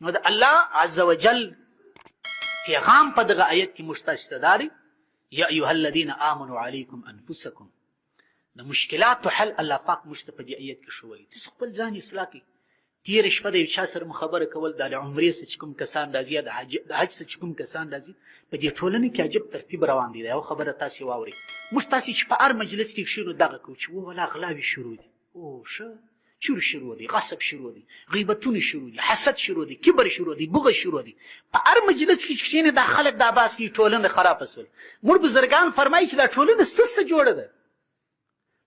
نو د الله عز وجل پیغام په دغه آیت کې موږ تاسو ته دا دی یا ایها الذین آمنوا علیکم انفسکم. د مشکلاتو حل الله پاک موږ ته په دې آیت کې ښوولی. تاسو خپل ځان اصلاح کړئ. تېره شپه د یو چا سره مو خبره کول دا د عمرې څه چې کوم کسان راځي یا د حج څه چې کوم کسان راځي په دې ټولنه کې عجب ترتیب روان دی. دا یو خبره تاسې واورئ. موږ تاسې چې په هر مجلس کې کښېنو دغه کوو چې ولا غلاوې شروع دي، ښه چور شروع دی، غصب شروع دی، غیبتونه شروع دي، حسد شروع دی، کبر شروع دی، بغض شروع دی. په هر مجلس کې چې کښېنې دا خلک دا بحث کوي ټولنه خرابه سول. موږ بزرګان فرمایي چې دا ټولنه څه جوړه ده.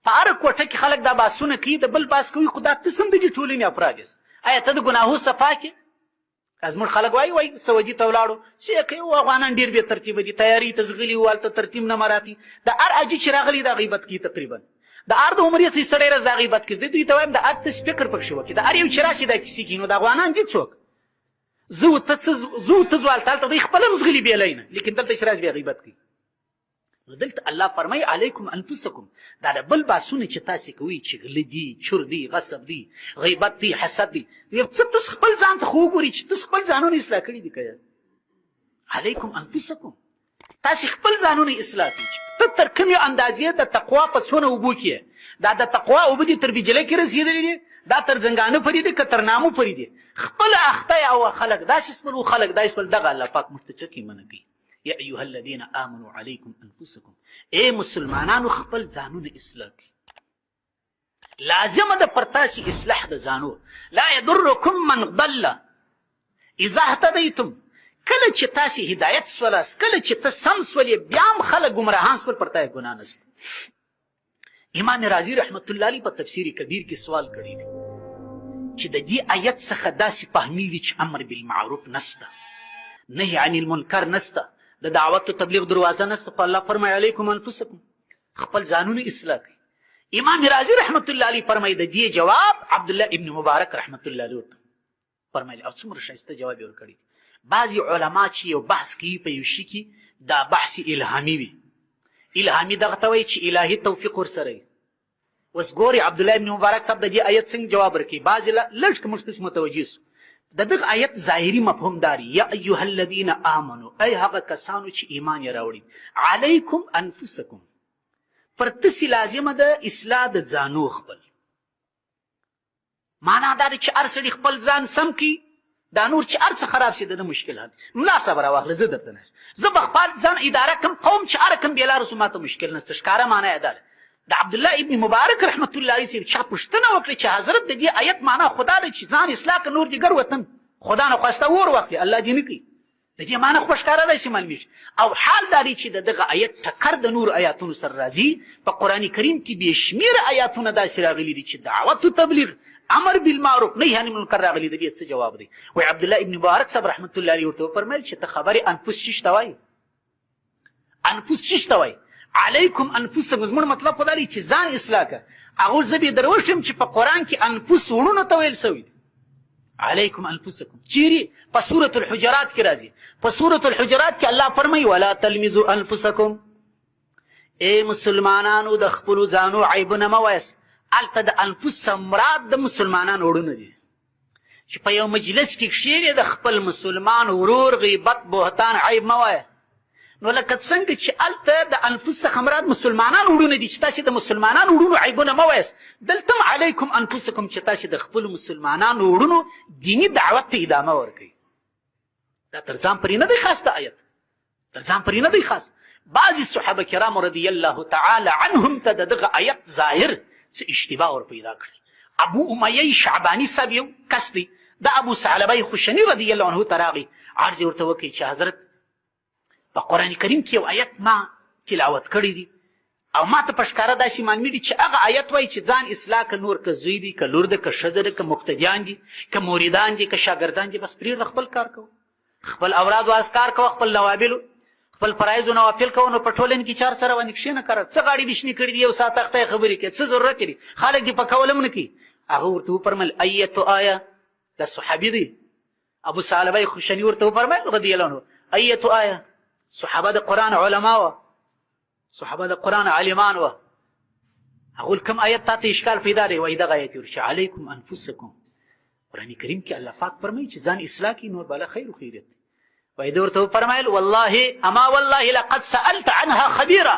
په هره کوټه کې خلک دا بحثونه کوي، د بل بحث کوي، خو دا ته هم د دې ټولنې افراد یاست. آیا ته د ګناهو صفا کې؟ زموږ خلک وایي سعودي ته ولاړو څه یې کوي، افغانان ډېر بې ترتیبه دي، تیاري ته ځغلي وو، هلته ترتیب نه مراعتي. د هر حاجي چې راغلي دا غیبت کوي تقریبا. د هر د عمرې څه سړی ورځ دا غیبت کوي. زه دوی ته وایم د هر څه فکر پکښې وکړي. د هر یو چې راشي دا کیسې کوي. نو د افغانان دي څوک؟ زه و ته ځو هلته دوی خپله هم ځغلي بې لی نه، لیکن دلته چې راشي بیا غیبت کوي. نو دلته الله فرمایي علیکم انفسکم. دا د بل بحثونه چې تاسې کوئ چې غله دي، چور دي، غصب دي، غیبت دي، حسد دي، یو څه تاسو خپل ځان ته خو وګورئ چې تاسو خپل ځانونه اصلاح کړي دي که علیکم انفسکم. تاسې خپل ځانونه اصلاح کړئ چې ته تر کومې اندازې د تقوا په څونه اوبو کې دا د تقوا اوبه دي تر بیجلۍ کې رسېدلي دي، دا تر زنګانه پورې دي که تر نامو پورې دي. خپله اخته او خلک داسې سپل و خلک داسې سپل. دغه الله پاک موږ ته څه کوي؟ منع کوي. یا ایها الذین آمنوا علیکم انفسکم. ای مسلمانانو خپل ځانونه اصلاح کړئ. لازمه ده پر تاسې اصلاح د ځانو. لا یضرکم من ضل اذا اهتدیتم. کله چې تاسې هدایت سولاست، کله چې ته سم سولې، بیا هم خلک ګمراهان سول، پر تا یې ګناه نشته. امام رازي رحمت الله علیه په تفسیر کبیر کې سوال کړی دی چې د دې آیت څخه داسې فهمیږي چې امر بالمعروف نشته، نهي عن المنکر نشته، د دعوت و تبلیغ دروازه نشته. په الله فرمایي علیکم انفسکم. خپل ځانونه اصلاح کړئ. امام رازي رحمت الله علیه فرمایي د دې جواب عبدالله ابن مبارک رحمت الله علیه ورته فرمایي، او څومره ښایسته جواب یې ورکړی. بعضې علما چې یو بحث کوي په یو شي کې دا بحث الهامي وي. الهامي دغه ته وایي چې الهي توفیق ورسره وي. اوس ګورې عبدالله ابن مبارک صاحب د دې آیت څنګه جواب ورکوي. بعضې لږ که موږ تاسې متوجه سو د دغه آیت ظاهري مفهوم داري یا ایها الذین آمنو، ای هغه کسانو چې ایمان یې راوړي، علیکم انفسکم، پر تاسې لازمه ده اصلاح د ځانو خپل. معنا دا ده چې هر سړي خپل ځان سم کړي، دا نور چې هر څه خراب شي د ده مشکلات. ملا صاحب راواخله زه درته نشم، زه به خپل ځان اداره کړم، قوم چې هره کوم بېلاره سو ماته مشکل نشته. ښکاره معنا یې دا ده. د عبدالله ابن مبارک رحمت الله علیه صاحب چا پوښتنه وکړه چې حضرت د دې آیت معنا خدا ده چې ځان اصلاح که نور دیګر وطن خدا نه خواسته اور واخلي، الله دې نه کوي. د دې معنا خو ښکاره داسې معلومېږي. او حال دا دی چې د دغه آیت ټکر د نور آیاتونو سره راځي. په قرآن کریم کې بې شمېره آیاتونه داسې راغلي دي چې دعوت و تبلیغ، امر بالمعروف، نهي عن المنکر راغلي. د دې څه جواب دی؟ وایي عبدالله ابن مبارک صاحب رحمت الله علیه ورته وفرمیل چې ته خبرې انفس چی ته وایي؟ انفس چی ته وایي؟ علیکم انفسکم. زموږ مطلب خو دا دی چې ځان اصلاح که. هغه زه بې دروښیم چې په قرآن کې انفس وړونو ته ویل سوي دي. علیکم انفسکم چیرې؟ په سورة الحجرات کې راځي. په سورة الحجرات کې الله فرمایي ولا تلمزوا انفسکم. ای مسلمانانو د خپلو ځانو عیبونه مه وایاست. هلته د انفس مراد د مسلمانانو وړونه دي چې په یو مجلس کې کښېنې د خپل مسلمان ورور غیبت، بهتان، عیب مه وایه. نو لکه څنګه چې هلته د انفس څخه مراد مسلمانان وړونه دي چې تاسې د مسلمانانو وړونو عیبونه مه وایاست، دلته هم علیکم انفسکم چې تاسې د خپلو مسلمانانو وړونو دیني دعوت ته ادامه ورکوئ. دا تر ځان پورې نه دی خاص. د آیت تر ځان پورې نه دی خاص. بعضې صحابه کرامو رضی الله تعالی عنهم ته د دغه آیت ظاهر څه اشتباه ور پیدا کړي. ابو امیه شعباني صاحب یو کس دی، د ابو ثعلبه خشني رضی الله عنه ته راغی، عرض یې ورته وکړي چې حضرت په قرآن کریم کې یو آیت ما تلاوت کړی دی او ما ته په ښکاره داسې معلومېږي چې هغه آیت وایي چې ځان اصلاح که نور که زوی دی که لور ده که ښځه ده که مقتدیان دي که مریدان دي که شاګردان دي، بس پرېږده خپل کار کوه، خپل اوراد و اذکار کوه، خپل نوابلو خپل فرایض و نوافل کوه. نو په ټولنې کې چار سره باندې کښېنه کړه، څه غاړې دې شنې کړي دي، یو ساعت اخته خبرې کوي، څه ضرورت لري، خلک دې په کول هم نه کوي. هغه ورته وفرمیل ایتو آیه، دا صحابي دی ابو ثعلبه خشني ورته وفرمیل رضی الله عنه ایتو آیه. صحابه د قرآن علما وه، صحابه د قرآن عالمان وه. هغه کوم آیت تا ته اشکال پیدا دی؟ وایي دغه آیت ورشي علیکم انفسکم. قرآن کریم کې الله پاک فرمایي چې ځان اصلاح کړي نور بالا خیر و خیریت دی. وایي ده ورته وفرمایل والله اما والله لقد سألت عنها خبیرا،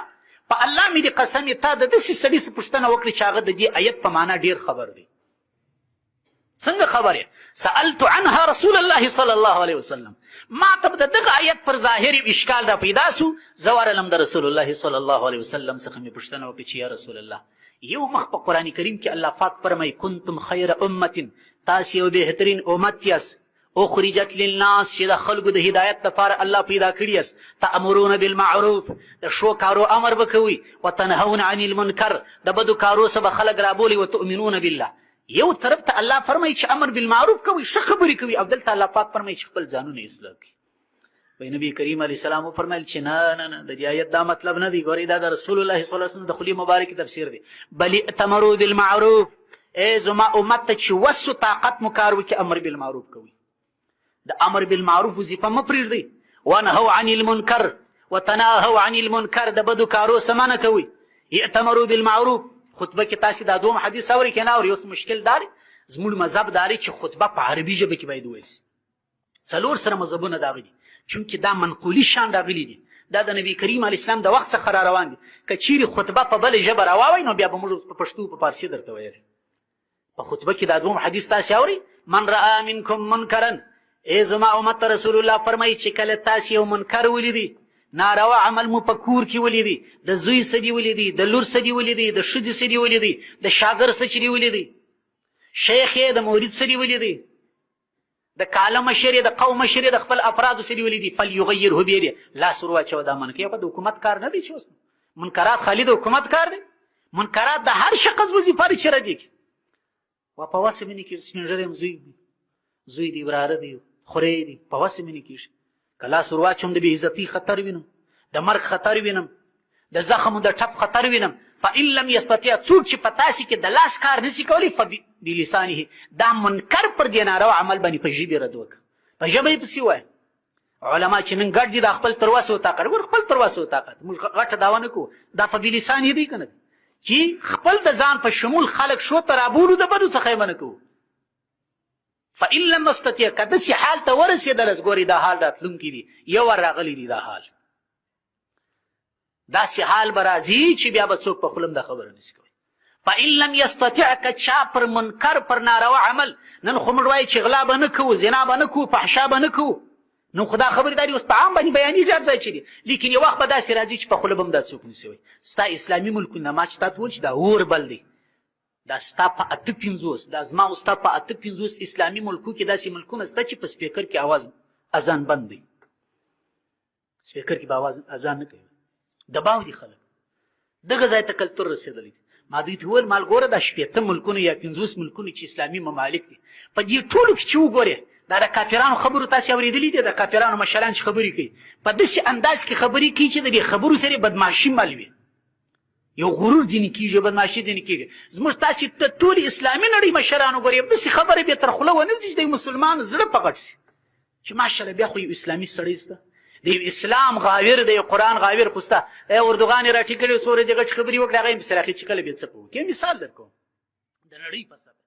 په الله مې دې قسم تا د داسې سړي څه پوښتنه وکړې چې هغه د دې آیت په معنا ډېر خبر دی. څنګه خبر یې؟ سألت عنها رسول الله صلی الله علیه وسلم، ما ته د دغه آیت پر ظاهري اشکال را پیدا سو، زه ورغلم د رسول الله صلی الله علیه وسلم څخه مې پوښتنه وکړه چې یا رسول الله، یو مخ په قرآن کریم کې الله پاک فرمایي کنتم خیر امة، تاسې یو بهترین امت یاست، اخرجت للناس، چې د خلکو د هدایت لپاره الله پیدا کړي یاست، تأمرون بالمعروف، د ښو کارو امر به کوئ، وتنهون عن المنکر، د بدو کارو څخه به خلک رابولي، وتؤمنون بالله. یو طرف ته الله فرمایي چې امر بالمعروف کوي، ښه خبرې کوي، او دلته الله پاک فرمایي چې خپل ځانونه اصلاح کړي. وایي نبي کریم علیه السلام وفرمایل چې نه نه نه، د دې آیت دا مطلب نه دی. ګورئ دا د رسول الله صلی الله علیه وسلم د خولې مبارکې تفسیر دی. بل ائتمروا بالمعروف، ای زما امت ته چې وس و طاقت مو کار وکړي امر بالمعروف کوي. د امر بالمعروف وظیفه مه پرېږدئ. ونهوا عن المنکر، وتناهوا عن المنکر، د بدو کارو څه منع کوئ. ائتمروا بالمعروف، خطبه کې تاسې دا دوم حدیث اورئ که نه اورئ؟ اوس مشکل دا دی زموږ مذهب دا دی چې خطبه په عربي ژبه کې باید وویل شي. څلور سره مذهبونه دغه دي، چونکې دا منقولي شان راغلي دي، دا د نبي کریم علیه اسلام د وخت څخه را روان دي. که چیرې خطبه په بله ژبه راواوئ نو بیا به موږ په پښتو په فارسي درته ویلی. په خطبه کې دا دوم حدیث تاسې اورئ، من رأى منکم منکرا، ای زما امت ته رسول الله فرمایي چې کله تاسې یو منکر ولیدي، ناروا عمل مو په کور کې ولیدي، د زوی څه دي ولیدي، د لور څه دي ولیدي، د ښځې څه دي ولیدي، د شاګرد څه چې دي ولیدي، شیخ یې د مرید څه دي ولیدي، د کاله مشر یې د قوم مشر یې د خپل افرادو څه دي ولیدي، فلیغیره بیده، لاس ور واچوه. دا منع کوي. د حکومت کار نه دی چې اوس منکرات خالي د حکومت کار دی. منکرات د هر شخص وظیفه دی چې ردي کړي. و په وسه مې نه کېږي، سپین ږیری یم، زوی دی، وراره دی، خوری دی، په وسه مې نه کېږي. که لاس ور واچوم د بې عزتۍ خطر وینم، د مرګ خطر وینم، د زخم د ټپ خطر وینم. فإن لم يستطيع، څوک چې په تاسې کې د لاس کار نشي کولی، فبلسانه، دا منکر پر دې ناروا عمل باندې په ژبې رد وکړه، په ژبه یې پسې ووایه. علما چې نن ګډ دي دا خپل تر وسه و طاقت، ور خپل تر وسه و طاقت، موږ غټه دعوه نه کوو، دا فبلسانه دی که نه دی، چې خپل د ځان په شمول خلک شو ته رابولو، د بدو څخه یې منع کوو. فإن لم يستطيع، که داسې حال ته ورسېدلس، ګورې دا حال راتلونکي دي، یو ور راغلی دی دا حال، داسې حال به راځي چې بیا به څوک په خوله هم دا خبره نشي کولی. فإن لم يستطيع، که چا پر منکر پر ناروا عمل، نن خو موږ وایو چې غلا به نه کوو، زنا به نه کوو، فحشا به نه کوو، نو خو دا خبرې دا دي اوس په عام باندې بیانېږي هر ځای چې دي، لیکن یو وخت به داسې راځي چې په خوله به هم دا څوک نشي وایي. ستا اسلامي ملکونه ما چې تا ته وویل چې دا اور بل دی، دا ستا په 58، دا زما او ستا په 58 اسلامي ملکو کې داسې ملکونه شته چې په سپیکر کې اواز اذان بند دی، سپیکر کې به اواز اذان نه کوي، دباو دي خلک. دغه ځای ته کلتور رسېدلی دی. ما دوی ته وویل مال ګوره دا 80 ملکونه یا 50 ملکونه چې اسلامي ممالک دي، په دې ټولو کې چې وګورې دا د کافرانو خبرو تاسې اورېدلي دي، د کافرانو مشران چې خبرې کوي په داسې انداز کې خبرې کوي چې د دې خبرو سره بدماشي مل وي، یو غرور ځینې کېږي، بدماشي ځینې کېږي. زموږ تاسې د ټولې اسلامي نړۍ مشران وګورئ، داسې خبرې بې تر خوله ونه وځي چې د مسلمان زړه په غټ شي چې ماشاءالله بیا خو یو اسلامي سړی شته، د یو اسلام غاویر، د یو قرآن غاویر خو شته. اردوغان یې راټیټ کړي، څو ورځې غټ خبرې وکړې، هغه یې پسې راخي چې کله بیا څه به وکړي. مثال در کوم د نړۍ په سطح